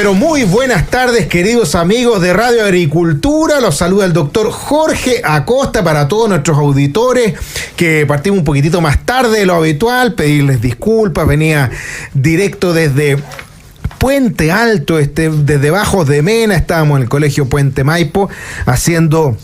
pero muy buenas tardes, queridos amigos de Radio Agricultura. Los saluda el doctor Jorge Acosta para todos nuestros auditores que partimos un poquitito más tarde de lo habitual. Pedirles disculpas, venía directo desde Puente Alto, desde Bajos de Mena. Estábamos en el Colegio Puente Maipo haciendo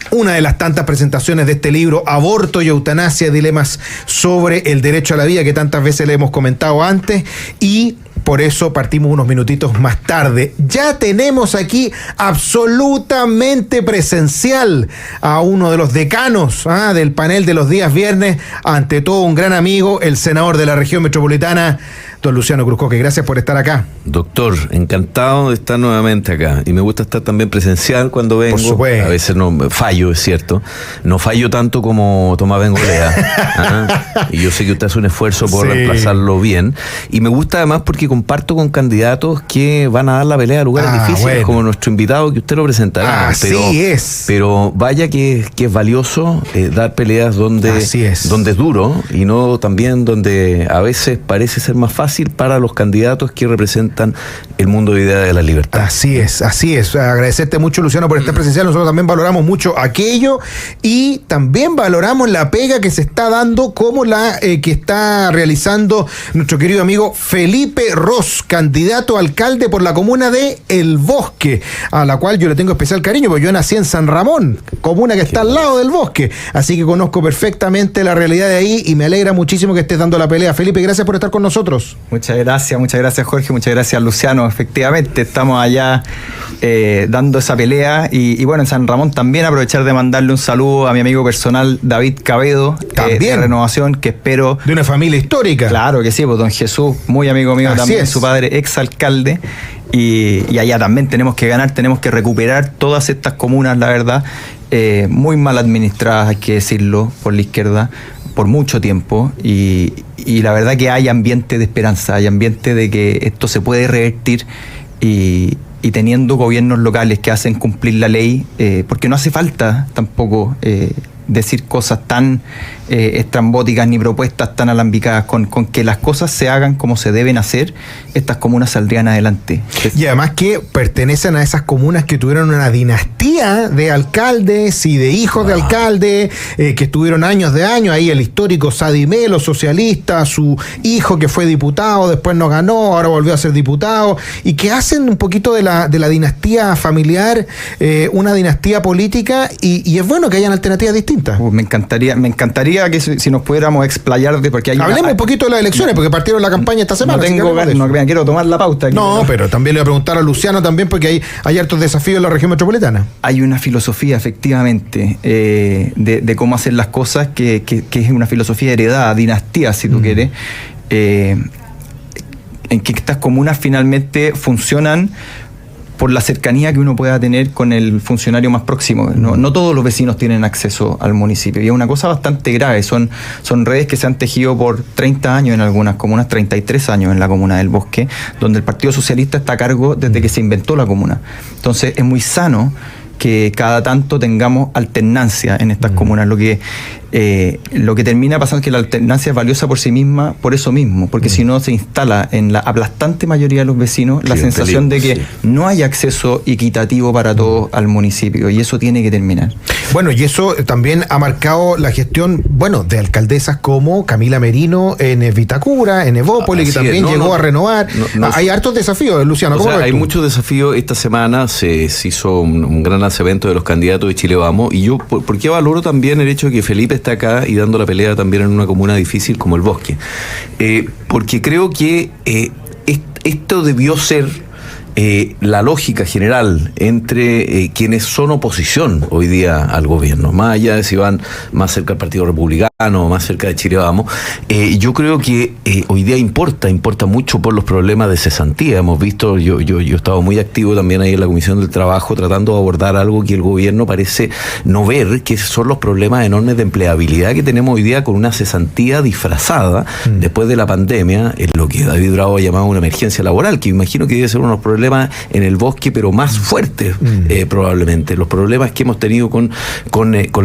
una de las tantas presentaciones de este libro, Aborto y Eutanasia, dilemas sobre el derecho a la vida, que tantas veces le hemos comentado antes, y por eso partimos unos minutitos más tarde. Ya tenemos aquí absolutamente presencial a uno de los decanos del panel de los días viernes, ante todo un gran amigo, el senador de la región metropolitana, don Luciano Cruzcoque. Gracias por estar acá. Doctor, encantado de estar nuevamente acá. Y me gusta estar también presencial cuando vengo. Por supuesto. A veces no fallo, es cierto. No fallo tanto como Tomás Bengolea. Y yo sé que usted hace un esfuerzo por reemplazarlo bien. Y me gusta además porque comparto con candidatos que van a dar la pelea a lugares difíciles, como nuestro invitado, que usted lo presentará. Pero vaya que es valioso dar peleas donde es duro, y no también donde a veces parece ser más fácil para los candidatos que representan el mundo de idea de la libertad. Así es. Agradecerte mucho, Luciano, por estar presencial. Nosotros también valoramos mucho aquello y también valoramos la pega que se está dando, como la que está realizando nuestro querido amigo Felipe Ros, candidato a alcalde por la comuna de El Bosque, a la cual yo le tengo especial cariño, porque yo nací en San Ramón, comuna que está al lado del Bosque, así que conozco perfectamente la realidad de ahí y me alegra muchísimo que estés dando la pelea. Felipe, gracias por estar con nosotros. Muchas gracias Jorge, muchas gracias Luciano. Efectivamente, estamos allá dando esa pelea y bueno, en San Ramón también aprovechar de mandarle un saludo a mi amigo personal David Cabedo, de Renovación, que espero... De una familia histórica. Claro que sí, pues don Jesús, muy amigo mío. Así también, su padre exalcalde, y allá también tenemos que ganar, tenemos que recuperar todas estas comunas, la verdad, muy mal administradas, hay que decirlo, por la izquierda, por mucho tiempo, y la verdad que hay ambiente de esperanza, hay ambiente de que esto se puede revertir, y teniendo gobiernos locales que hacen cumplir la ley, porque no hace falta tampoco decir cosas tan estrambóticas ni propuestas tan alambicadas, con que las cosas se hagan como se deben hacer, estas comunas saldrían adelante. Y además que pertenecen a esas comunas que tuvieron una dinastía de alcaldes y de hijos de alcaldes, que estuvieron años de años, ahí el histórico Sadi Melo, socialista, su hijo que fue diputado, después no ganó, ahora volvió a ser diputado, y que hacen un poquito de la dinastía familiar, una dinastía política, y es bueno que hayan alternativas distintas. Me encantaría que si nos pudiéramos explayar porque hablemos un poquito de las elecciones, porque partieron la campaña esta semana. Quiero tomar la pauta aquí. No, pero también le voy a preguntar a Luciano también, porque hay hartos desafíos en la región metropolitana. Hay una filosofía, efectivamente, de cómo hacer las cosas, que es una filosofía heredada, dinastía, si tú quieres, en que estas comunas finalmente funcionan por la cercanía que uno pueda tener con el funcionario más próximo. No todos los vecinos tienen acceso al municipio, y es una cosa bastante grave. Son redes que se han tejido por 30 años en algunas comunas, 33 años en la comuna del Bosque, donde el Partido Socialista está a cargo desde que se inventó la comuna. Entonces es muy sano que cada tanto tengamos alternancia en estas comunas. Lo que termina pasando es que la alternancia es valiosa por sí misma, por eso mismo, porque si no se instala en la aplastante mayoría de los vecinos la sensación de que no hay acceso equitativo para todos al municipio, y eso tiene que terminar. Bueno, y eso también ha marcado la gestión, de alcaldesas como Camila Merino en Vitacura, en Evópolis, que también llegó a renovar. Hay hartos desafíos, Luciano. Hay muchos desafíos. Esta semana se hizo un gran lanzamiento de los candidatos de Chile Vamos, y yo, ¿por qué valoro también el hecho de que Felipe está acá y dando la pelea también en una comuna difícil como El Bosque? Porque creo que esto debió ser la lógica general entre quienes son oposición hoy día al gobierno, más allá de si van más cerca del Partido Republicano o más cerca de Chile Vamos. Yo creo que hoy día importa mucho por los problemas de cesantía. Hemos visto, yo he estado muy activo también ahí en la Comisión del Trabajo, tratando de abordar algo que el gobierno parece no ver, que son los problemas enormes de empleabilidad que tenemos hoy día, con una cesantía disfrazada después de la pandemia, en lo que David Bravo ha llamado una emergencia laboral, que imagino que debe ser uno de los problemas problemas en el bosque, pero más fuertes probablemente. Los problemas que hemos tenido con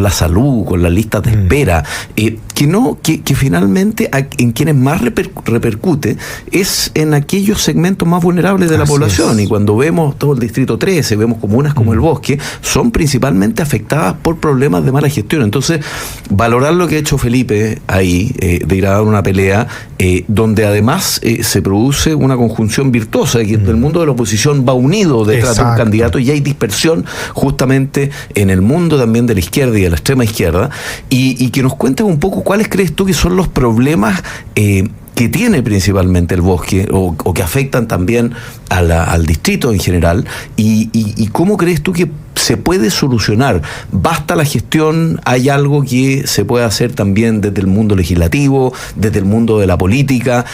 la salud, con las listas de espera, que finalmente en quienes más repercute es en aquellos segmentos más vulnerables de la población. Y cuando vemos todo el Distrito 13, vemos comunas como el Bosque, son principalmente afectadas por problemas de mala gestión. Entonces, valorar lo que ha hecho Felipe ahí, de ir a dar una pelea, donde además se produce una conjunción virtuosa, que el mundo de la oposición va unido detrás de un candidato, y hay dispersión justamente en el mundo también de la izquierda y de la extrema izquierda, y que nos cuenten un poco cuáles crees tú que son los problemas que tiene principalmente el Bosque, o que afectan también al distrito en general, y cómo crees tú que se puede solucionar. ¿Basta la gestión? ¿Hay algo que se puede hacer también desde el mundo legislativo, desde el mundo de la política?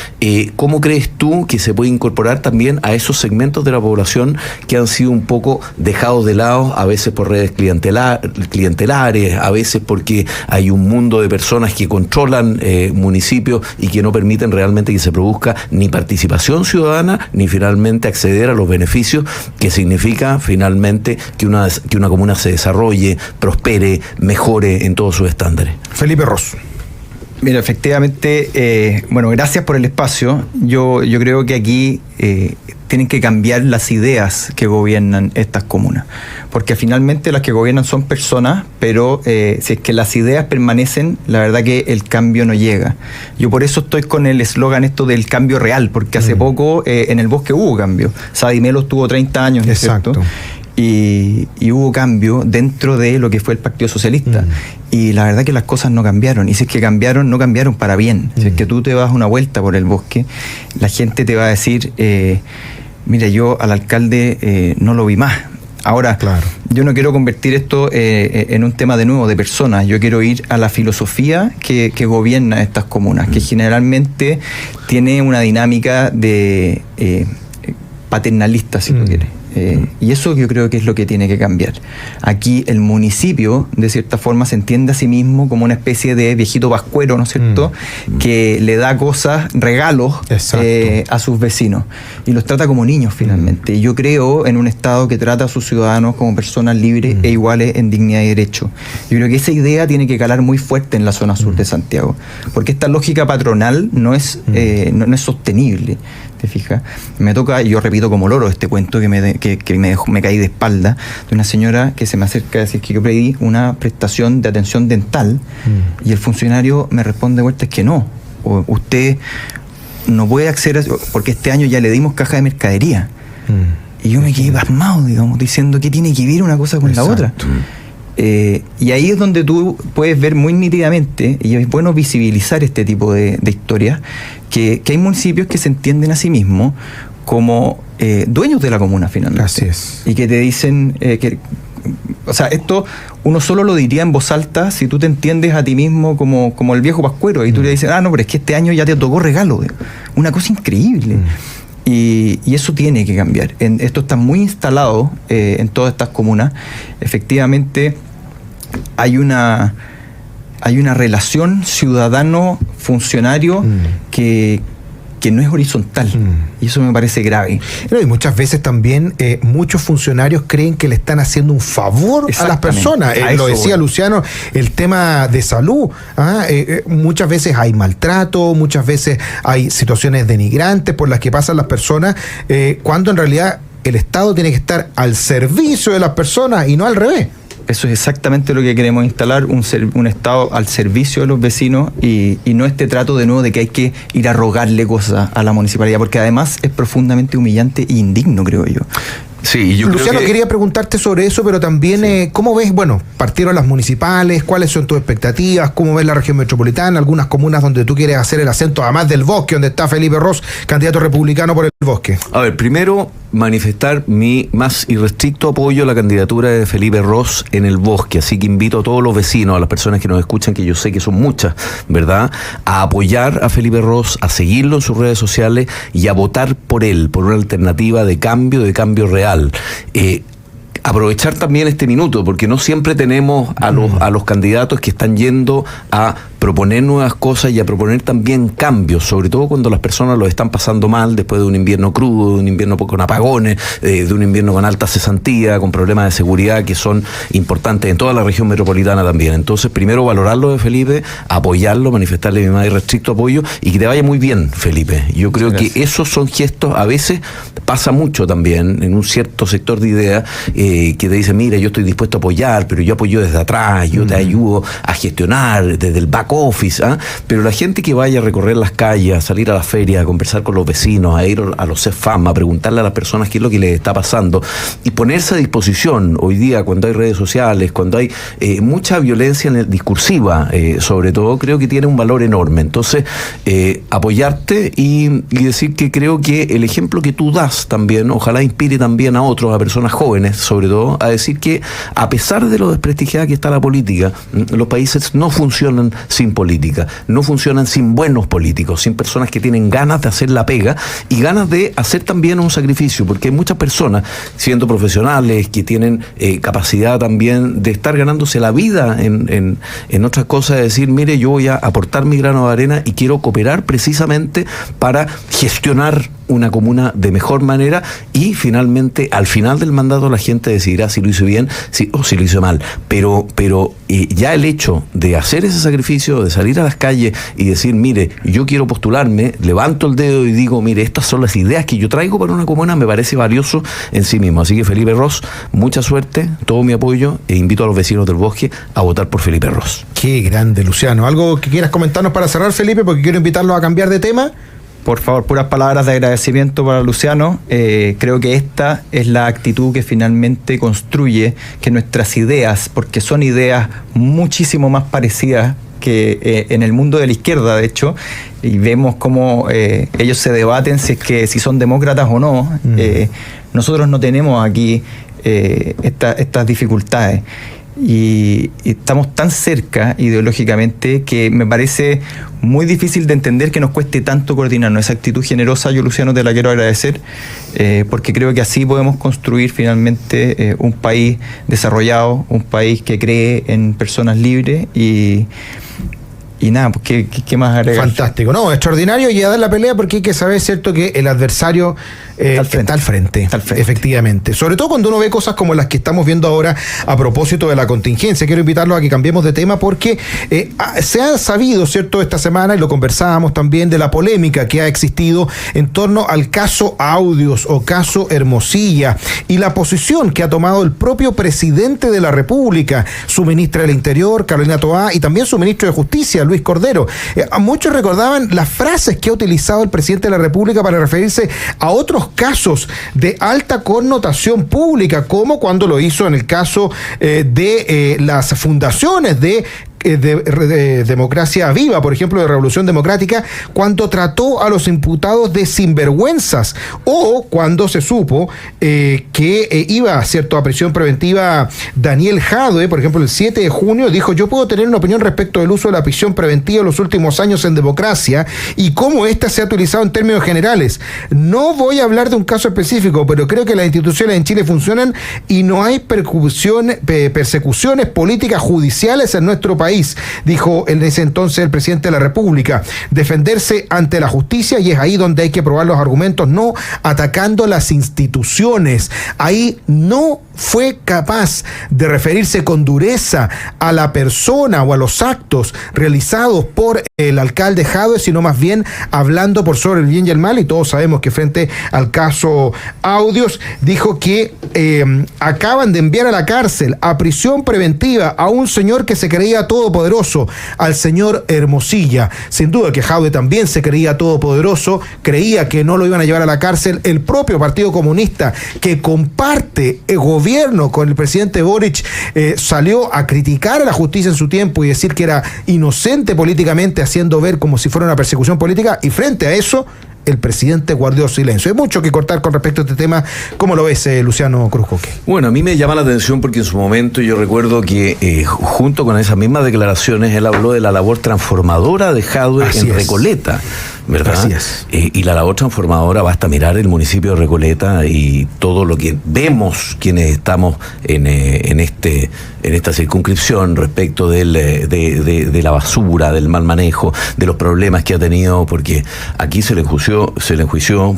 ¿Cómo crees tú que se puede incorporar también a esos segmentos de la población que han sido un poco dejados de lado, a veces por redes clientelares, a veces porque hay un mundo de personas que controlan municipios y que no permiten realmente que se produzca ni participación ciudadana, ni finalmente acceder a los beneficios que significa finalmente que una comuna se desarrolle, prospere, mejore en todos sus estándares? Felipe Ros. Mira, efectivamente, gracias por el espacio. Yo creo que aquí tienen que cambiar las ideas que gobiernan estas comunas, porque finalmente las que gobiernan son personas, pero si es que las ideas permanecen, la verdad que el cambio no llega. Yo por eso estoy con el eslogan esto del cambio real, porque hace poco en el Bosque hubo cambio. Sadi Melo estuvo 30 años, ¿no es cierto? Y hubo cambio dentro de lo que fue el Partido Socialista. Y la verdad que las cosas no cambiaron. Y si es que cambiaron, no cambiaron para bien. Si es que tú te vas una vuelta por el Bosque, la gente te va a decir, mira, yo al alcalde no lo vi más. Ahora, yo no quiero convertir esto en un tema de nuevo de personas. Yo quiero ir a la filosofía que gobierna estas comunas, que generalmente tiene una dinámica de paternalista, si tú quieres. Y eso yo creo que es lo que tiene que cambiar. Aquí el municipio, de cierta forma, se entiende a sí mismo como una especie de viejito pascuero, ¿no es cierto?, que le da cosas, regalos a sus vecinos y los trata como niños finalmente. Y yo creo en un Estado que trata a sus ciudadanos como personas libres e iguales en dignidad y derecho. Yo creo que esa idea tiene que calar muy fuerte en la zona sur de Santiago, porque esta lógica patronal no es sostenible. ¿Te fijas? Me toca, y yo repito como loro este cuento que me caí de espalda, de una señora que se me acerca a decir que yo pedí una prestación de atención dental y el funcionario me responde de vuelta, es que no, usted no puede acceder porque este año ya le dimos caja de mercadería. Y yo me quedé pasmado, digamos, diciendo que tiene que ver una cosa con la otra. Y ahí es donde tú puedes ver muy nítidamente, y es bueno visibilizar este tipo de historias, que hay municipios que se entienden a sí mismos como dueños de la comuna finalmente. Así es. Y que te dicen o sea, esto uno solo lo diría en voz alta si tú te entiendes a ti mismo como el viejo pascuero, y tú le dices, no, pero es que este año ya te tocó regalo. Una cosa increíble. Y eso tiene que cambiar. Esto está muy instalado en todas estas comunas. Efectivamente, hay una relación ciudadano-funcionario que no es horizontal. Y eso me parece grave. Y muchas veces también muchos funcionarios creen que le están haciendo un favor a las personas. Lo decía Luciano, el tema de salud. Muchas veces hay maltrato, muchas veces hay situaciones denigrantes por las que pasan las personas, cuando en realidad el Estado tiene que estar al servicio de las personas y no al revés. Eso es exactamente lo que queremos instalar, un Estado al servicio de los vecinos y no este trato de nuevo de que hay que ir a rogarle cosas a la municipalidad, porque además es profundamente humillante e indigno, creo yo. Sí, yo Luciano, creo que... quería preguntarte sobre eso, pero también, ¿cómo ves? Bueno, partieron las municipales, ¿cuáles son tus expectativas? ¿Cómo ves la región metropolitana? Algunas comunas donde tú quieres hacer el acento, además del Bosque, donde está Felipe Ros, candidato republicano por el Bosque. A ver, primero, manifestar mi más irrestricto apoyo a la candidatura de Felipe Ros en el Bosque, así que invito a todos los vecinos, a las personas que nos escuchan, que yo sé que son muchas, ¿verdad?, a apoyar a Felipe Ros, a seguirlo en sus redes sociales y a votar por él, por una alternativa de cambio real. Aprovechar también este minuto, porque no siempre tenemos a los candidatos que están yendo a proponer nuevas cosas y a proponer también cambios, sobre todo cuando las personas lo están pasando mal después de un invierno crudo, de un invierno con apagones, de un invierno con alta cesantía, con problemas de seguridad que son importantes en toda la región metropolitana también. Entonces, primero valorarlo de Felipe, apoyarlo, manifestarle mi más irrestricto apoyo y que te vaya muy bien, Felipe. Yo creo que esos son gestos, a veces pasa mucho también en un cierto sector de ideas que te dice, mira, yo estoy dispuesto a apoyar, pero yo apoyo desde atrás, yo te ayudo a gestionar desde el back office, pero la gente que vaya a recorrer las calles, a salir a la feria, a conversar con los vecinos, a ir a los CEFAM, a preguntarle a las personas qué es lo que les está pasando y ponerse a disposición hoy día cuando hay redes sociales, cuando hay mucha violencia discursiva, sobre todo, creo que tiene un valor enorme. Entonces, apoyarte y decir que creo que el ejemplo que tú das también, ojalá inspire también a otros, a personas jóvenes, sobre todo, a decir que a pesar de lo desprestigiada que está la política, los países no funcionan sin política, no funcionan sin buenos políticos, sin personas que tienen ganas de hacer la pega y ganas de hacer también un sacrificio, porque hay muchas personas, siendo profesionales, que tienen capacidad también de estar ganándose la vida en otras cosas, de decir, mire, yo voy a aportar mi grano de arena y quiero cooperar precisamente para gestionar una comuna de mejor manera y finalmente, al final del mandato, la gente decidirá si lo hizo bien o si lo hizo mal. Pero ya el hecho de hacer ese sacrificio, de salir a las calles y decir, mire, yo quiero postularme, levanto el dedo y digo, mire, estas son las ideas que yo traigo para una comuna, me parece valioso en sí mismo. Así que Felipe Ros, mucha suerte, todo mi apoyo e invito a los vecinos del Bosque a votar por Felipe Ros. Qué grande, Luciano. ¿Algo que quieras comentarnos para cerrar, Felipe? Porque quiero invitarlos a cambiar de tema. Por favor, puras palabras de agradecimiento para Luciano. Creo que esta es la actitud que finalmente construye que nuestras ideas, porque son ideas muchísimo más parecidas que en el mundo de la izquierda, de hecho, y vemos cómo ellos se debaten si son demócratas o no. Nosotros no tenemos aquí estas dificultades. Y estamos tan cerca ideológicamente que me parece muy difícil de entender que nos cueste tanto coordinarnos. Esa actitud generosa, yo, Luciano, te la quiero agradecer, porque creo que así podemos construir finalmente un país desarrollado, un país que cree en personas libres y nada, pues ¿qué más agregar? Fantástico, no, extraordinario, y a dar la pelea porque hay que saber, cierto, que el adversario está al frente, efectivamente. Sobre todo cuando uno ve cosas como las que estamos viendo ahora a propósito de la contingencia. Quiero invitarlos a que cambiemos de tema porque se ha sabido, cierto, esta semana, y lo conversábamos también, de la polémica que ha existido en torno al caso Audios o caso Hermosilla y la posición que ha tomado el propio presidente de la República, su ministra del Interior, Carolina Toá, y también su ministro de Justicia, Luis Cordero. Muchos recordaban las frases que ha utilizado el presidente de la República para referirse a otros casos de alta connotación pública, como cuando lo hizo en el caso de las fundaciones de Democracia Viva, por ejemplo, de Revolución Democrática, cuando trató a los imputados de sinvergüenzas, o cuando se supo que iba, cierto, a prisión preventiva Daniel Jadwe, por ejemplo, el 7 de junio dijo: yo puedo tener una opinión respecto del uso de la prisión preventiva en los últimos años en democracia y cómo ésta se ha utilizado en términos generales. No voy a hablar de un caso específico, pero creo que las instituciones en Chile funcionan y no hay persecuciones políticas judiciales en nuestro país, dijo en ese entonces el presidente de la República. Defenderse ante la justicia, y es ahí donde hay que probar los argumentos, no atacando las instituciones. Ahí no fue capaz de referirse con dureza a la persona o a los actos realizados por el alcalde Jadwe, sino más bien hablando por sobre el bien y el mal. Y todos sabemos que frente al caso Audios dijo que acaban de enviar a la cárcel, a prisión preventiva, a un señor que se creía todopoderoso, al señor Hermosilla. Sin duda que Jadwe también se creía todopoderoso, creía que no lo iban a llevar a la cárcel. El propio Partido Comunista, que comparte el gobierno con el presidente Boric, salió a criticar a la justicia en su tiempo y decir que era inocente políticamente, haciendo ver como si fuera una persecución política, y frente a eso el presidente guardó silencio. Hay mucho que cortar con respecto a este tema. ¿Cómo lo ves, Luciano Cruzcoque? Bueno, a mí me llama la atención porque en su momento yo recuerdo que junto con esas mismas declaraciones él habló de la labor transformadora de Jadwe en Recoleta. ¿verdad? Así es. Y la labor transformadora basta mirar el municipio de Recoleta y todo lo que vemos quienes estamos en esta circunscripción respecto de la basura, del mal manejo, de los problemas que ha tenido, porque aquí se le enjuició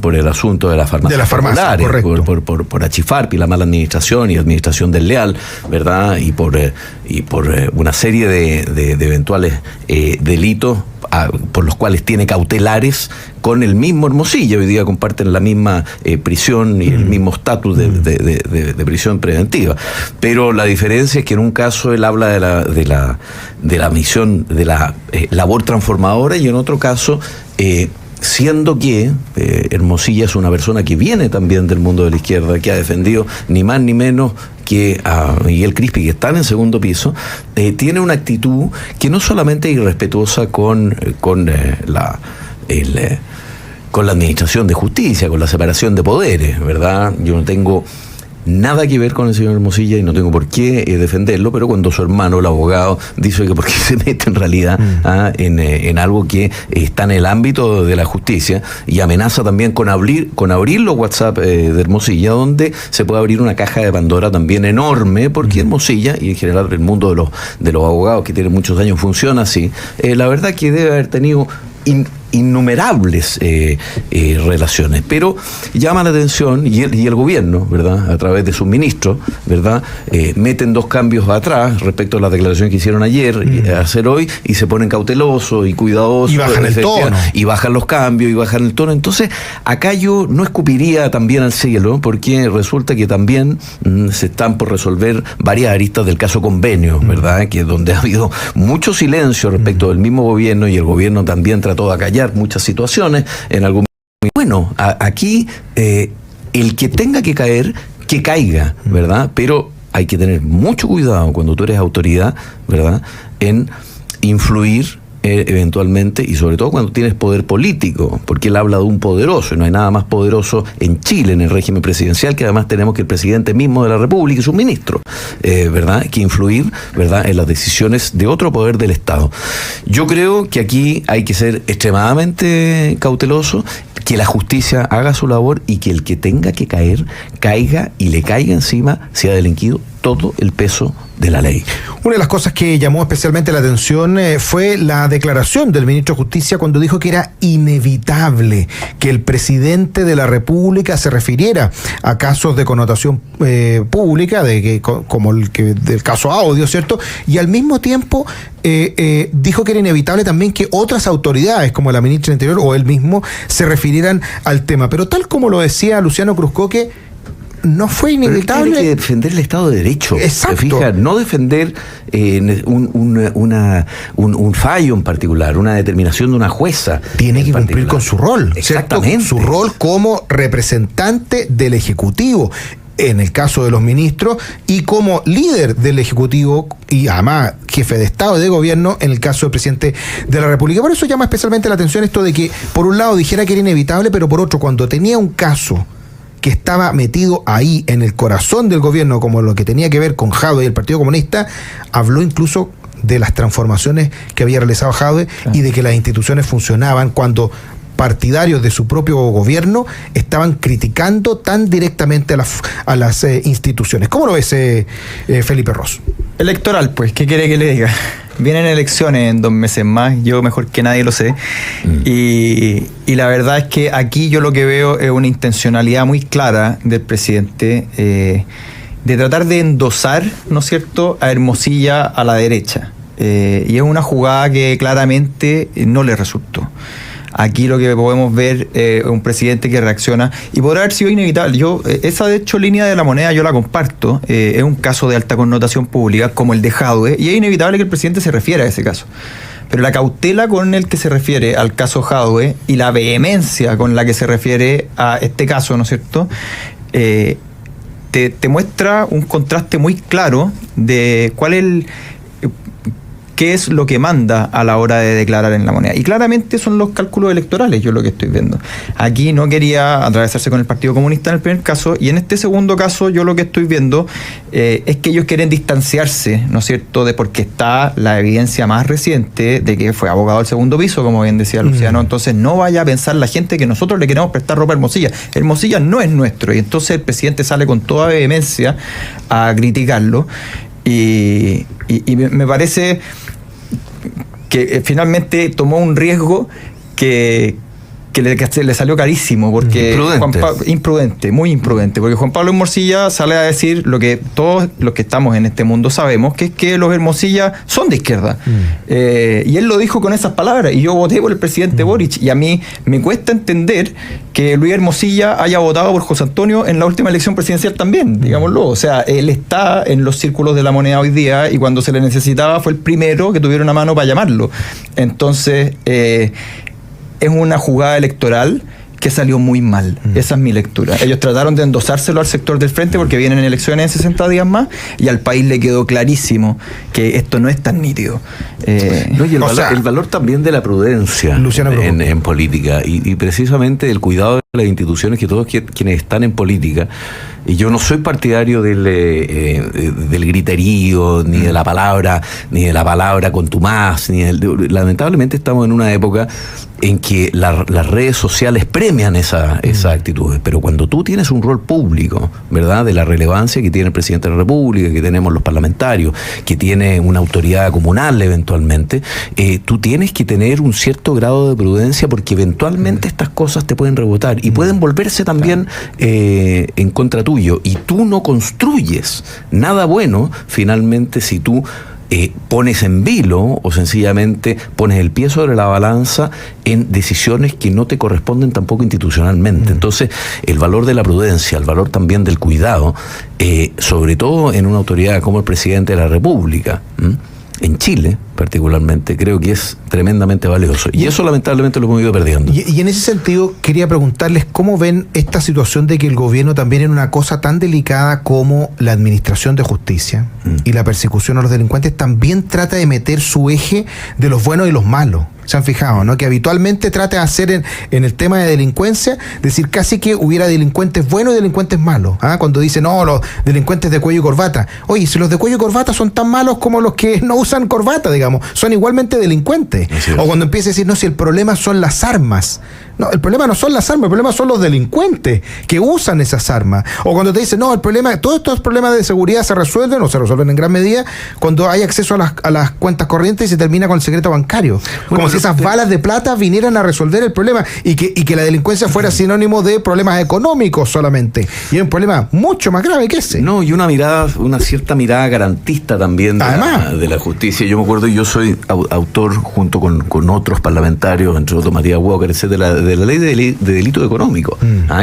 por el asunto de las farmacias populares, por Achifarpi, la mala administración y administración desleal, ¿verdad? Y por una serie de eventuales delitos por los cuales tiene cautelares con el mismo Hermosilla. Hoy día comparten la misma prisión y el mismo estatus de prisión preventiva. Pero la diferencia es que en un caso él habla de la misión, de la labor transformadora, y en otro caso, siendo que Hermosilla es una persona que viene también del mundo de la izquierda, que ha defendido ni más ni menos que a Miguel Crispi, que está en el segundo piso, tiene una actitud que no solamente es irrespetuosa con la administración de justicia, con la separación de poderes, ¿verdad? Yo no tengo nada que ver con el señor Hermosilla y no tengo por qué defenderlo, pero cuando su hermano, el abogado, dice que por qué se mete en realidad en algo que está en el ámbito de la justicia, y amenaza también con abrir los WhatsApp de Hermosilla, donde se puede abrir una caja de Pandora también enorme, porque Hermosilla, y en general el mundo de los abogados que tienen muchos años funciona así, la verdad que debe haber tenido innumerables relaciones, pero llama la atención, y el gobierno, ¿verdad?, a través de sus ministros, ¿verdad?, meten dos cambios atrás respecto a las declaraciones que hicieron ayer y hacer hoy, y se ponen cautelosos y cuidadosos, y bajan el tono, y bajan los cambios y bajan el tono. Entonces acá yo no escupiría también al cielo, porque resulta que también se están por resolver varias aristas del caso Convenio, ¿verdad?, que es donde ha habido mucho silencio respecto del mismo gobierno, y el gobierno también trató de acallar muchas situaciones en algún. Bueno, aquí el que tenga que caer, que caiga, ¿verdad? Pero hay que tener mucho cuidado cuando tú eres autoridad, ¿verdad?, en influir eventualmente, y sobre todo cuando tienes poder político, porque él habla de un poderoso, y no hay nada más poderoso en Chile, en el régimen presidencial, que además tenemos que el presidente mismo de la República y sus ministros, ¿verdad?, que influir, ¿verdad?, en las decisiones de otro poder del Estado. Yo creo que aquí hay que ser extremadamente cauteloso, que la justicia haga su labor, y que el que tenga que caer, caiga, y le caiga encima si ha delinquido todo el peso de la ley. Una de las cosas que llamó especialmente la atención fue la declaración del ministro de Justicia cuando dijo que era inevitable que el presidente de la República se refiriera a casos de connotación pública, como del caso Audio, ¿cierto? Y al mismo tiempo dijo que era inevitable también que otras autoridades, como la ministra del Interior o él mismo, se refirieran al tema. Pero tal como lo decía Luciano Cruzcoque, no fue inevitable. Pero hay que defender el Estado de Derecho. Exacto. ¿Se fija? No defender un fallo en particular, una determinación de una jueza. Tiene que cumplir con su rol. Exactamente. ¿Cierto? Su rol como representante del Ejecutivo, en el caso de los ministros, y como líder del Ejecutivo y además jefe de Estado y de Gobierno en el caso del presidente de la República. Por eso llama especialmente la atención esto de que por un lado dijera que era inevitable, pero por otro, cuando tenía un caso que estaba metido ahí en el corazón del gobierno, como lo que tenía que ver con Jadwe y el Partido Comunista, habló incluso de las transformaciones que había realizado Jadwe, y de que las instituciones funcionaban cuando partidarios de su propio gobierno estaban criticando tan directamente a las instituciones. ¿Cómo lo ves, Felipe Ros? Electoral, pues, ¿qué quiere que le diga? Vienen elecciones en 2 meses más, yo mejor que nadie lo sé, y la verdad es que aquí yo lo que veo es una intencionalidad muy clara del presidente de tratar de endosar, ¿no es cierto?, a Hermosilla a la derecha, y es una jugada que claramente no le resultó. Aquí lo que podemos ver es un presidente que reacciona, y podrá haber sido inevitable. Esa de hecho línea de la moneda yo la comparto, es un caso de alta connotación pública como el de Jadwe, y es inevitable que el presidente se refiera a ese caso. Pero la cautela con el que se refiere al caso Jadwe y la vehemencia con la que se refiere a este caso, ¿no es cierto?, te muestra un contraste muy claro de cuál es qué es lo que manda a la hora de declarar en la moneda. Y claramente son los cálculos electorales, yo lo que estoy viendo. Aquí no quería atravesarse con el Partido Comunista en el primer caso, y en este segundo caso yo lo que estoy viendo es que ellos quieren distanciarse, ¿no es cierto?, de porque está la evidencia más reciente de que fue abogado al segundo piso, como bien decía Luciano. Entonces no vaya a pensar la gente que nosotros le queremos prestar ropa a Hermosilla. Hermosilla no es nuestro, y entonces el presidente sale con toda vehemencia a criticarlo, y me parece que finalmente tomó un riesgo que le salió carísimo, porque imprudente, muy imprudente, porque Juan Pablo Hermosilla sale a decir lo que todos los que estamos en este mundo sabemos, que es que los Hermosilla son de izquierda. Y él lo dijo con esas palabras, y yo voté por el presidente Boric, y a mí me cuesta entender que Luis Hermosilla haya votado por José Antonio en la última elección presidencial también, digámoslo. O sea, él está en los círculos de la moneda hoy día, y cuando se le necesitaba fue el primero que tuvieron una mano para llamarlo. Entonces, es una jugada electoral que salió muy mal. Esa es mi lectura. Ellos trataron de endosárselo al sector del frente porque vienen elecciones en 60 días más, y al país le quedó clarísimo que esto no es tan nítido. El valor también de la prudencia en política, y precisamente el cuidado de las instituciones, que todos quienes están en política, y yo no soy partidario del griterío, ni de la palabra contumaz, lamentablemente estamos en una época en que las redes sociales premian esas actitudes, pero cuando tú tienes un rol público, ¿verdad?, de la relevancia que tiene el presidente de la República, que tenemos los parlamentarios, que tiene una autoridad comunal eventualmente, tú tienes que tener un cierto grado de prudencia, porque eventualmente estas cosas te pueden rebotar y pueden volverse también en contra tuyo, y tú no construyes nada bueno finalmente si tú pones en vilo o sencillamente pones el pie sobre la balanza en decisiones que no te corresponden tampoco institucionalmente. Entonces, el valor de la prudencia, el valor también del cuidado, sobre todo en una autoridad como el presidente de la República, en Chile particularmente, creo que es tremendamente valioso. Y eso lamentablemente lo hemos ido perdiendo. Y en ese sentido, quería preguntarles cómo ven esta situación de que el gobierno también, en una cosa tan delicada como la administración de justicia y la persecución a los delincuentes, también trata de meter su eje de los buenos y los malos. ¿Se han fijado, no? Que habitualmente trata de hacer en el tema de delincuencia, decir casi que hubiera delincuentes buenos y delincuentes malos. Cuando dicen, no, los delincuentes de cuello y corbata. Oye, si los de cuello y corbata son tan malos como los que no usan corbata, digamos, son igualmente delincuentes. O cuando empieza a decir, no, si el problema son las armas. No, el problema no son las armas, el problema son los delincuentes que usan esas armas. O cuando te dicen, no, el problema, todos estos problemas de seguridad se resuelven, o se resuelven en gran medida, cuando hay acceso a las cuentas corrientes y se termina con el secreto bancario. Como si esas balas de plata vinieran a resolver el problema, y que la delincuencia fuera sinónimo de problemas económicos solamente. Y es un problema mucho más grave que ese. No, y una cierta mirada garantista también de la justicia. Yo me acuerdo, yo soy autor junto con otros parlamentarios, entre otros Matías Walker, etcétera, de la ley de delito económico,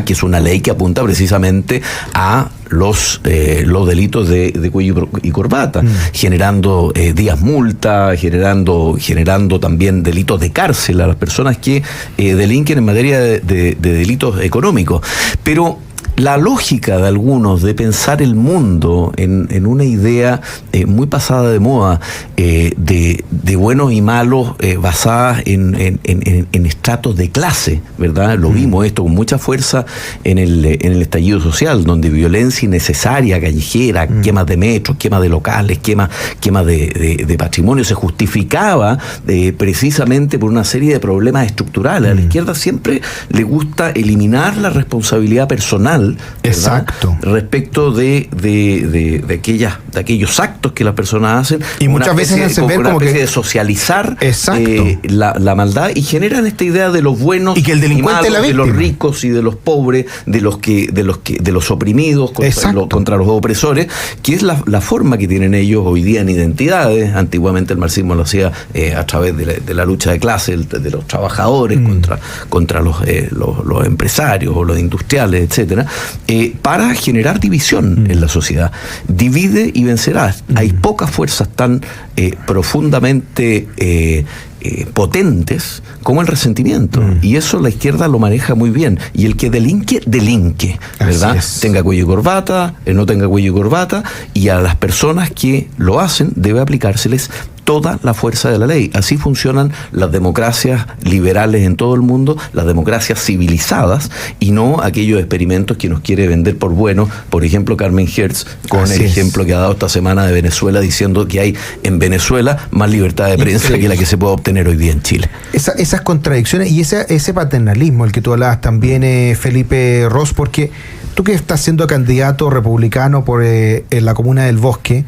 que es una ley que apunta precisamente a los delitos de cuello y corbata, generando días multa, generando también delitos de cárcel a las personas que delinquen en materia de delitos económicos. Pero la lógica de algunos de pensar el mundo en una idea muy pasada de moda, de buenos y malos, basadas en estratos de clase, ¿verdad? Lo vimos esto con mucha fuerza en el estallido social, donde violencia innecesaria, callejera, quemas de metros, quemas de locales, quemas de patrimonio, se justificaba precisamente por una serie de problemas estructurales. A la izquierda siempre le gusta eliminar la responsabilidad personal, exacto, respecto de aquellos actos que las personas hacen, y muchas veces hacen ver como que de socializar la maldad, y generan esta idea de los buenos y que el delincuente y malos, de los ricos y de los pobres, de los oprimidos contra los opresores, que es la forma que tienen ellos hoy día en identidades. Antiguamente el marxismo lo hacía a través de la lucha de clase, de los trabajadores contra los empresarios o los industriales, etcétera, para generar división en la sociedad. Divide y vencerás. Hay pocas fuerzas tan profundamente potentes como el resentimiento, y eso la izquierda lo maneja muy bien, y el que delinque, ¿verdad? Tenga cuello y corbata, no tenga cuello y corbata, y a las personas que lo hacen debe aplicárseles toda la fuerza de la ley. Así funcionan las democracias liberales en todo el mundo, las democracias civilizadas, y no aquellos experimentos que nos quiere vender por bueno. Por ejemplo, Carmen Hertz, con Así el es. ejemplo que ha dado esta semana de Venezuela, diciendo que hay en Venezuela más libertad de prensa Increíble. que la que se puede obtener hoy día en Chile. Esas contradicciones y ese paternalismo, el que tú hablabas también, Felipe Ros, porque tú que estás siendo candidato republicano por en la comuna del Bosque,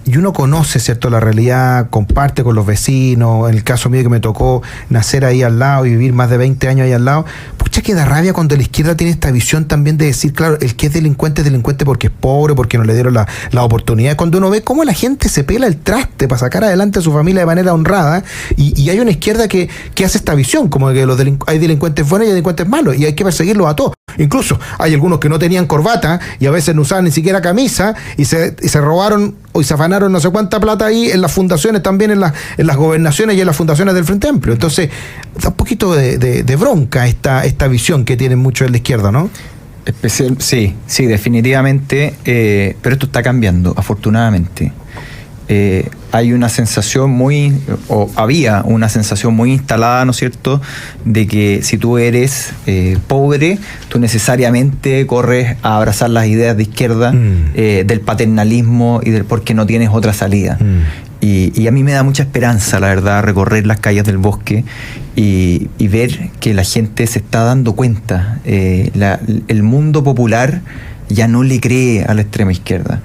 y uno conoce, ¿cierto?, la realidad, comparte con los vecinos. En el caso mío, que me tocó nacer ahí al lado y vivir más de 20 años ahí al lado, pucha, que da rabia cuando la izquierda tiene esta visión también de decir, claro, el que es delincuente porque es pobre, porque no le dieron la oportunidad. Cuando uno ve cómo la gente se pela el traste para sacar adelante a su familia de manera honrada, y hay una izquierda que hace esta visión, como que hay delincuentes buenos y delincuentes malos, y hay que perseguirlos a todos. Incluso hay algunos que no tenían corbata y a veces no usaban ni siquiera camisa y se robaron o se afanaron no sé cuánta plata ahí en las fundaciones, también en las gobernaciones y en las fundaciones del Frente Amplio. Entonces, da un poquito de bronca esta visión que tienen muchos en la izquierda, ¿no? Sí, definitivamente, pero esto está cambiando, afortunadamente. Hay una sensación había una sensación muy instalada, ¿no es cierto?, de que si tú eres pobre, tú necesariamente corres a abrazar las ideas de izquierda, del paternalismo y del porque no tienes otra salida. Y a mí me da mucha esperanza, la verdad, recorrer las calles del Bosque y ver que la gente se está dando cuenta. El mundo popular ya no le cree a la extrema izquierda.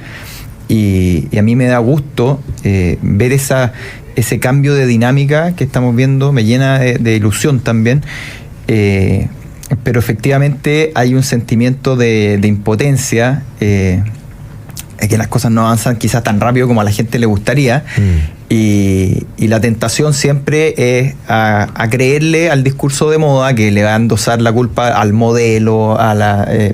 Y a mí me da gusto ver ese cambio de dinámica que estamos viendo, me llena de ilusión también, pero efectivamente hay un sentimiento de impotencia, que las cosas no avanzan quizás tan rápido como a la gente le gustaría, y la tentación siempre es a creerle al discurso de moda, que le va a endosar la culpa al modelo,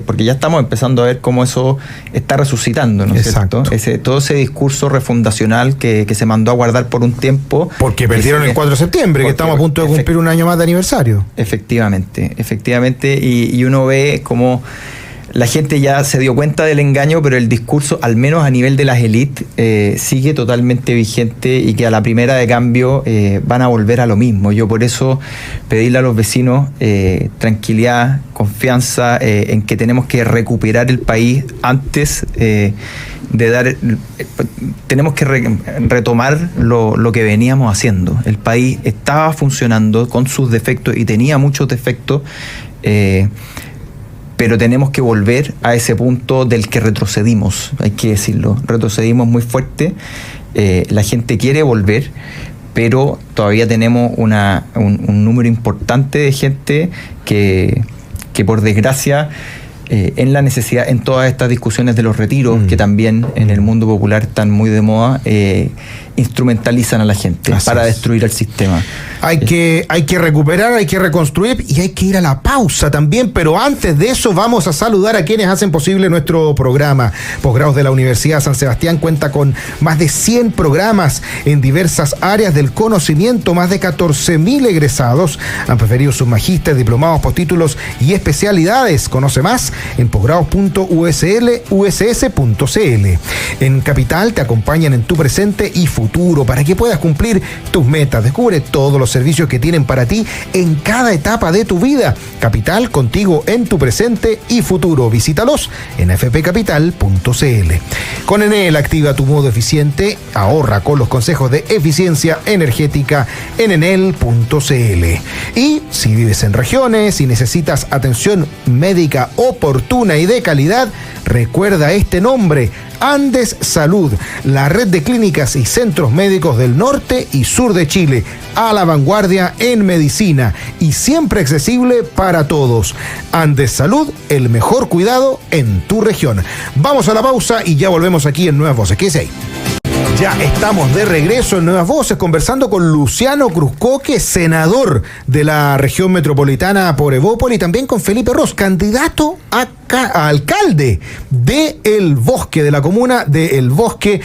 porque ya estamos empezando a ver cómo eso está resucitando, ¿no es cierto? Todo ese discurso refundacional que se mandó a guardar por un tiempo. Porque perdieron el 4 de septiembre, que estamos a punto de cumplir un año más de aniversario. Efectivamente, y uno ve cómo la gente ya se dio cuenta del engaño, pero el discurso, al menos a nivel de las élites, sigue totalmente vigente, y que a la primera de cambio van a volver a lo mismo. Yo por eso pedirle a los vecinos tranquilidad, confianza en que tenemos que recuperar el país antes tenemos que retomar lo que veníamos haciendo. El país estaba funcionando con sus defectos y tenía muchos defectos, pero tenemos que volver a ese punto del que retrocedimos, hay que decirlo. Retrocedimos muy fuerte, la gente quiere volver, pero todavía tenemos un número importante de gente que por desgracia, en la necesidad, en todas estas discusiones de los retiros, que también en el mundo popular están muy de moda, instrumentalizan a la gente para destruir el sistema. Hay que recuperar, hay que reconstruir, y hay que ir a la pausa también, pero antes de eso vamos a saludar a quienes hacen posible nuestro programa. Posgrados de la Universidad San Sebastián cuenta con más de 100 programas en diversas áreas del conocimiento. Más de 14.000 egresados han preferido sus magísteres, diplomados, postítulos y especialidades. Conoce más en posgrados.uss.cl. En Capital te acompañan en tu presente y futuro para que puedas cumplir tus metas. Descubre todos los servicios que tienen para ti en cada etapa de tu vida. Capital, contigo en tu presente y futuro. Visítalos en fpcapital.cl. Con Enel activa tu modo eficiente, ahorra con los consejos de eficiencia energética en enel.cl. Y si vives en regiones y necesitas atención médica oportuna y de calidad, recuerda este nombre: Andes Salud, la red de clínicas y centros médicos del norte y sur de Chile, a la vanguardia en medicina y siempre accesible para todos. Andes Salud, el mejor cuidado en tu región. Vamos a la pausa y ya volvemos aquí en Nuevas Voces. Quédese ahí. Ya estamos de regreso en Nuevas Voces, conversando con Luciano Cruzcoque, senador de la región metropolitana por Evópolis, y también con Felipe Ros, candidato a alcalde de El Bosque, de la comuna de El Bosque,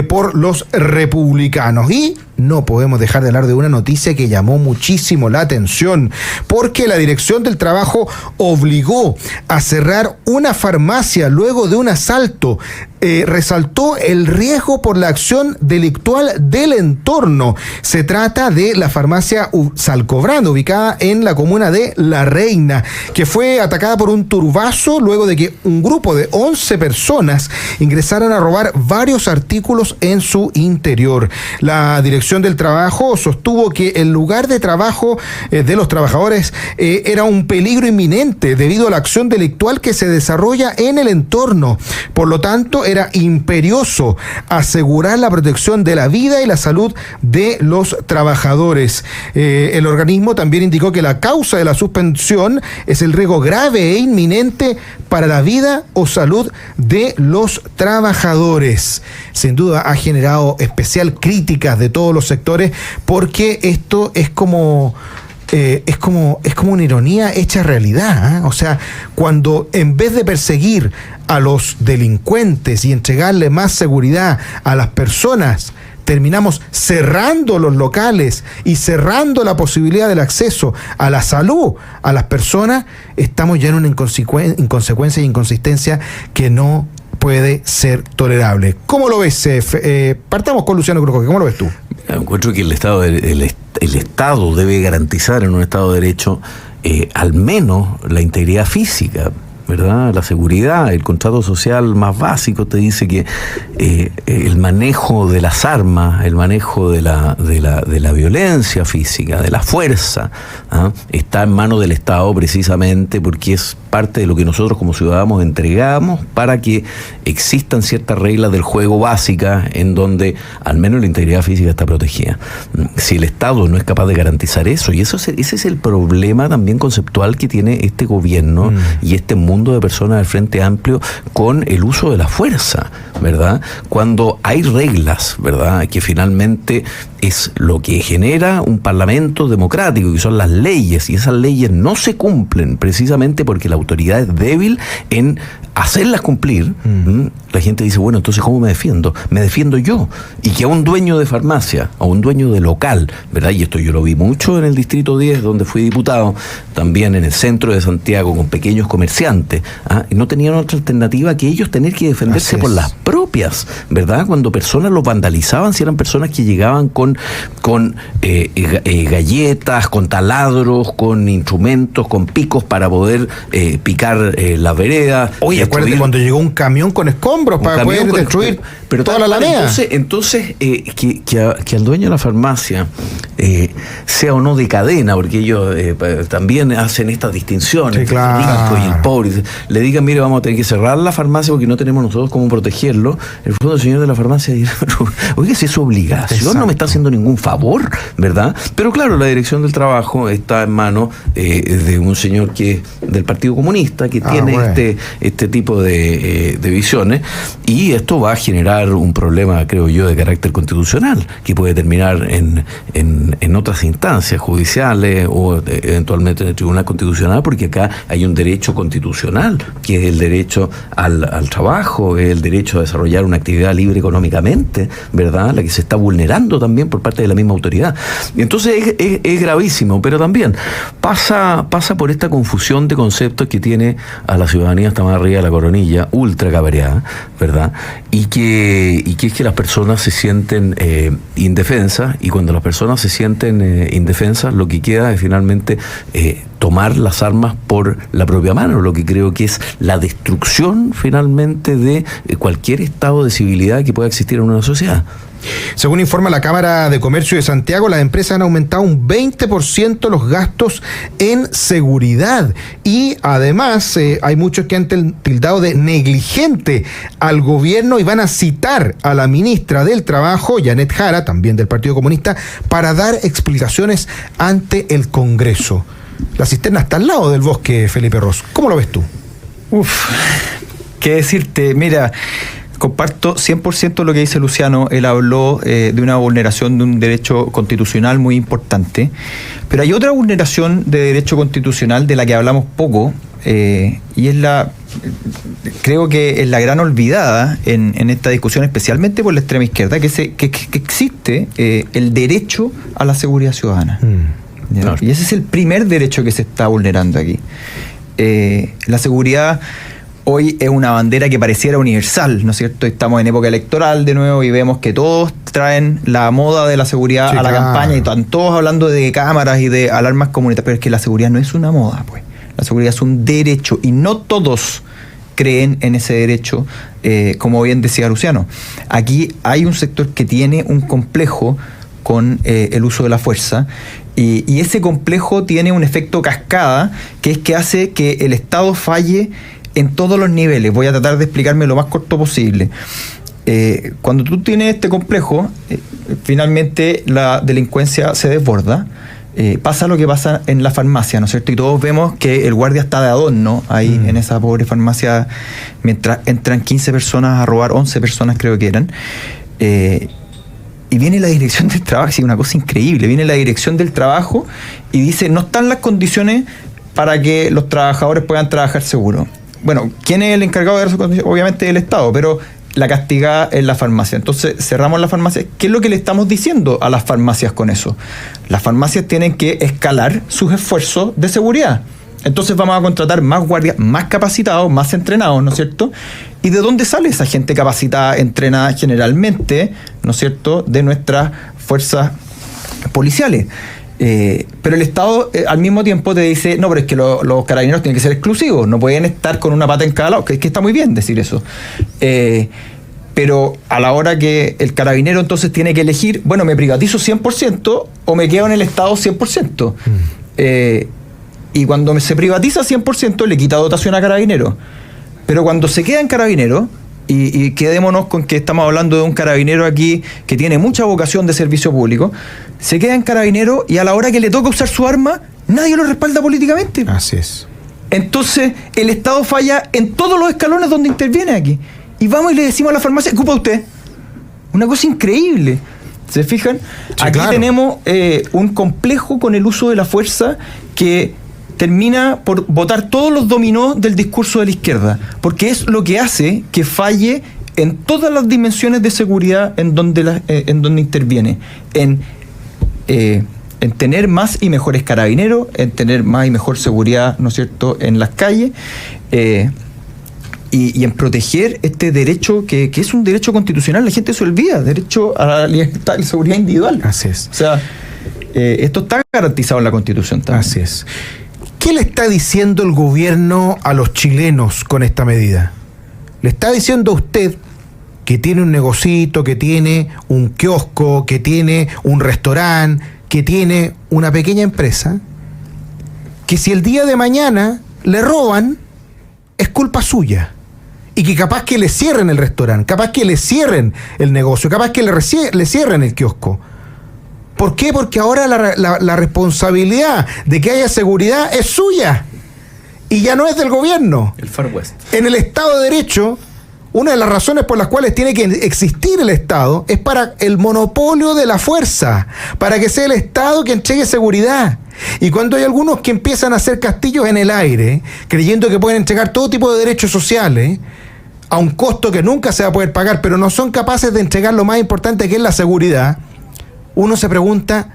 por los republicanos. Y no podemos dejar de hablar de una noticia que llamó muchísimo la atención, porque la Dirección del Trabajo obligó a cerrar una farmacia luego de un asalto. Resaltó el riesgo por la acción delictual del entorno. Se trata de la farmacia Salcobrando, ubicada en la comuna de La Reina, que fue atacada por un turbazo luego de que un grupo de 11 personas ingresaran a robar varios artículos en su interior. La Dirección del Trabajo sostuvo que el lugar de trabajo de los trabajadores era un peligro inminente debido a la acción delictual que se desarrolla en el entorno. Por lo tanto, era imperioso asegurar la protección de la vida y la salud de los trabajadores. El organismo también indicó que la causa de la suspensión es el riesgo grave e inminente para la vida o salud de los trabajadores. Sin duda ha generado especial críticas de todos los sectores, porque esto es como una ironía hecha realidad, ¿eh? O sea, cuando en vez de perseguir a los delincuentes y entregarle más seguridad a las personas, terminamos cerrando los locales y cerrando la posibilidad del acceso a la salud a las personas, estamos ya en una inconsecuencia e inconsistencia que no puede ser tolerable. ¿Cómo lo ves? Partamos con Luciano Cruz. ¿Cómo lo ves tú? Encuentro que el Estado debe garantizar en un Estado de Derecho al menos la integridad física, ¿verdad? La seguridad. El contrato social más básico te dice que el manejo de las armas, el manejo de la violencia física, de la fuerza, está en manos del Estado, precisamente porque es parte de lo que nosotros como ciudadanos entregamos para que existan ciertas reglas del juego básicas en donde al menos la integridad física está protegida. Si el Estado no es capaz de garantizar eso, y ese es el problema también conceptual que tiene este gobierno y este mundo de personas del Frente Amplio con el uso de la fuerza, ¿verdad? Cuando hay reglas, ¿verdad?, que finalmente es lo que genera un parlamento democrático, que son las leyes, y esas leyes no se cumplen precisamente porque la autoridad es débil en hacerlas cumplir. La gente dice, bueno, entonces ¿cómo me defiendo? Me defiendo yo. Y que a un dueño de farmacia, a un dueño de local, ¿verdad? Y esto yo lo vi mucho en el Distrito 10, donde fui diputado, también en el centro de Santiago, con pequeños comerciantes, y no tenían otra alternativa que ellos tener que defenderse por las propias, ¿verdad? Cuando personas los vandalizaban, si eran personas que llegaban con galletas, con taladros, con instrumentos, con picos para poder picar las veredas. Oye, acuérdate cuando llegó un camión con escombros para poder destruir toda la alameda. Entonces que al dueño de la farmacia, sea o no de cadena, porque ellos también hacen estas distinciones, sí, claro, el rico y el pobre, le digan, mire, vamos a tener que cerrar la farmacia porque no tenemos nosotros cómo protegerlo. En el fondo el señor de la farmacia dirá, oiga, si es su obligación, exacto, no me está haciendo ningún favor, ¿verdad? Pero claro, la Dirección del Trabajo está en manos de un señor que es del Partido Comunista, que tiene este tipo de visiones, y esto va a generar un problema, creo yo, de carácter constitucional, que puede terminar en otras instancias judiciales o eventualmente en el Tribunal Constitucional, porque acá hay un derecho constitucional, que es el derecho al trabajo, es el derecho a desarrollar una actividad libre económicamente, ¿verdad?, la que se está vulnerando también por parte de la misma autoridad. Y entonces es gravísimo, pero también pasa por esta confusión de conceptos que tiene a la ciudadanía hasta más arriba de la coronilla, ultra cabreada, ¿verdad? Y que es que las personas se sienten indefensas, y cuando las personas se sienten indefensas, lo que queda es finalmente tomar las armas por la propia mano, lo que creo que es la destrucción finalmente de cualquier estado de civilidad que pueda existir en una sociedad. Según informa la Cámara de Comercio de Santiago, las empresas han aumentado un 20% los gastos en seguridad, y además hay muchos que han tildado de negligente al gobierno y van a citar a la ministra del Trabajo, Janet Jara, también del Partido Comunista, para dar explicaciones ante el Congreso. La cisterna está al lado del bosque, Felipe Ros. ¿Cómo lo ves tú? ¿Qué decirte? Mira, comparto 100% lo que dice Luciano. Él habló de una vulneración de un derecho constitucional muy importante, pero hay otra vulneración de derecho constitucional de la que hablamos poco, y es la creo que es la gran olvidada en esta discusión, especialmente por la extrema izquierda, que existe el derecho a la seguridad ciudadana. Claro. Y ese es el primer derecho que se está vulnerando aquí. La seguridad hoy es una bandera que pareciera universal, ¿no es cierto? Estamos en época electoral de nuevo y vemos que todos traen la moda de la seguridad a la campaña y están todos hablando de cámaras y de alarmas comunitarias, pero es que la seguridad no es una moda, pues. La seguridad es un derecho y no todos creen en ese derecho, como bien decía Luciano. Aquí hay un sector que tiene un complejo con el uso de la fuerza y ese complejo tiene un efecto cascada que es que hace que el Estado falle en todos los niveles. Voy a tratar de explicarme lo más corto posible. Cuando tú tienes este complejo, finalmente la delincuencia se desborda. Pasa lo que pasa en la farmacia, ¿no es cierto? Y todos vemos que el guardia está de adorno ahí en esa pobre farmacia mientras entran 15 personas a robar, 11 personas creo que eran. Y viene la dirección del trabajo, sí, una cosa increíble, viene la dirección del trabajo y dice, no están las condiciones para que los trabajadores puedan trabajar seguro. Bueno, ¿quién es el encargado de dar esas condiciones? Obviamente el Estado, pero la castigada es la farmacia. Entonces cerramos la farmacia. ¿Qué es lo que le estamos diciendo a las farmacias con eso? Las farmacias tienen que escalar sus esfuerzos de seguridad. Entonces vamos a contratar más guardias, más capacitados, más entrenados, ¿no es cierto? ¿Y de dónde sale esa gente capacitada, entrenada generalmente, ¿no es cierto?, de nuestras fuerzas policiales? Pero el Estado al mismo tiempo te dice, no, pero es que los carabineros tienen que ser exclusivos, no pueden estar con una pata en cada lado, que está muy bien decir eso. Pero a la hora que el carabinero entonces tiene que elegir, bueno, me privatizo 100% o me quedo en el Estado 100%. Y cuando se privatiza 100% le quita dotación a carabineros. Pero cuando se queda en carabinero, y quedémonos con que estamos hablando de un carabinero aquí que tiene mucha vocación de servicio público, se queda en carabinero y a la hora que le toca usar su arma, nadie lo respalda políticamente. Así es. Entonces, el Estado falla en todos los escalones donde interviene aquí. Y vamos y le decimos a la farmacia, ocupa usted. Una cosa increíble. ¿Se fijan? Sí, aquí claro. Tenemos un complejo con el uso de la fuerza que termina por botar todos los dominós del discurso de la izquierda, porque es lo que hace que falle en todas las dimensiones de seguridad en donde interviene, en tener más y mejores carabineros, en tener más y mejor seguridad, ¿no es cierto?, en las calles, y en proteger este derecho que es un derecho constitucional. La gente se olvida, derecho a la libertad y seguridad individual. Así es. O sea, esto está garantizado en la Constitución también. Así es. ¿Qué le está diciendo el gobierno a los chilenos con esta medida? Le está diciendo a usted que tiene un negocito, que tiene un kiosco, que tiene un restaurante, que tiene una pequeña empresa, que si el día de mañana le roban, es culpa suya. Y que capaz que le cierren el restaurante, capaz que le cierren el negocio, capaz que le cierren el kiosco. ¿Por qué? Porque ahora la responsabilidad de que haya seguridad es suya y ya no es del gobierno. El Far West. En el Estado de Derecho, una de las razones por las cuales tiene que existir el Estado es para el monopolio de la fuerza, para que sea el Estado que entregue seguridad. Y cuando hay algunos que empiezan a hacer castillos en el aire, creyendo que pueden entregar todo tipo de derechos sociales, a un costo que nunca se va a poder pagar, pero no son capaces de entregar lo más importante, que es la seguridad, uno se pregunta,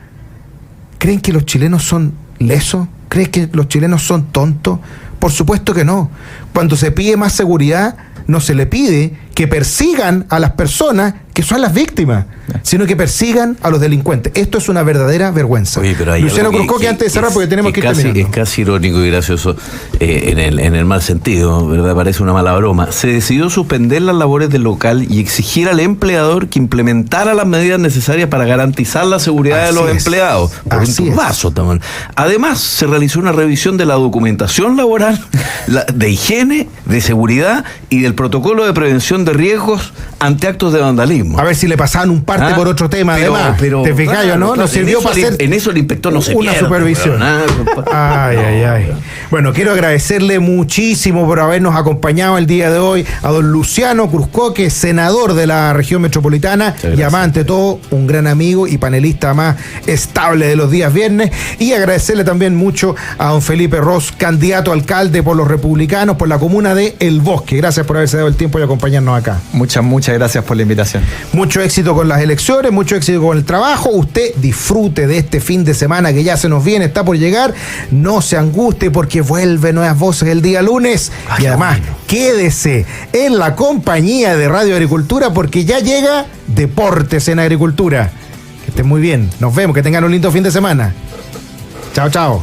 ¿creen que los chilenos son lesos? ¿Creen que los chilenos son tontos? Por supuesto que no. Cuando se pide más seguridad, no se le pide que persigan a las personas que son las víctimas, sino que persigan a los delincuentes. Esto es una verdadera vergüenza. Oye, pero Luciano Cruzco, que antes de cerrar, porque tenemos que ir terminando. Es casi irónico y gracioso, en el mal sentido, ¿verdad? Parece una mala broma. Se decidió suspender las labores del local y exigir al empleador que implementara las medidas necesarias para garantizar la seguridad de los empleados. Por un turbazo también. Además, se realizó una revisión de la documentación laboral, de higiene, de seguridad y del protocolo de prevención de riesgos ante actos de vandalismo. A ver si le pasaban un parte por otro tema, además. ¿Te fijas, no? Nos sirvió para hacer en eso el inspector no se una supervisión. Ay. Bueno, quiero agradecerle muchísimo por habernos acompañado el día de hoy a don Luciano Cruzcoque, senador de la región metropolitana, y además, ante todo, un gran amigo y panelista más estable de los días viernes. Y agradecerle también mucho a don Felipe Ros, candidato a alcalde por los republicanos por la comuna de El Bosque. Gracias por haberse dado el tiempo y acompañarnos acá. Muchas gracias por la invitación. Mucho éxito con las elecciones, mucho éxito con el trabajo. Usted disfrute de este fin de semana que ya se nos viene, está por llegar. No se angustie porque vuelve Nuevas Voces el día lunes. Y además, quédese en la compañía de Radio Agricultura porque ya llega Deportes en Agricultura. Que estén muy bien. Nos vemos, que tengan un lindo fin de semana. Chao, chao.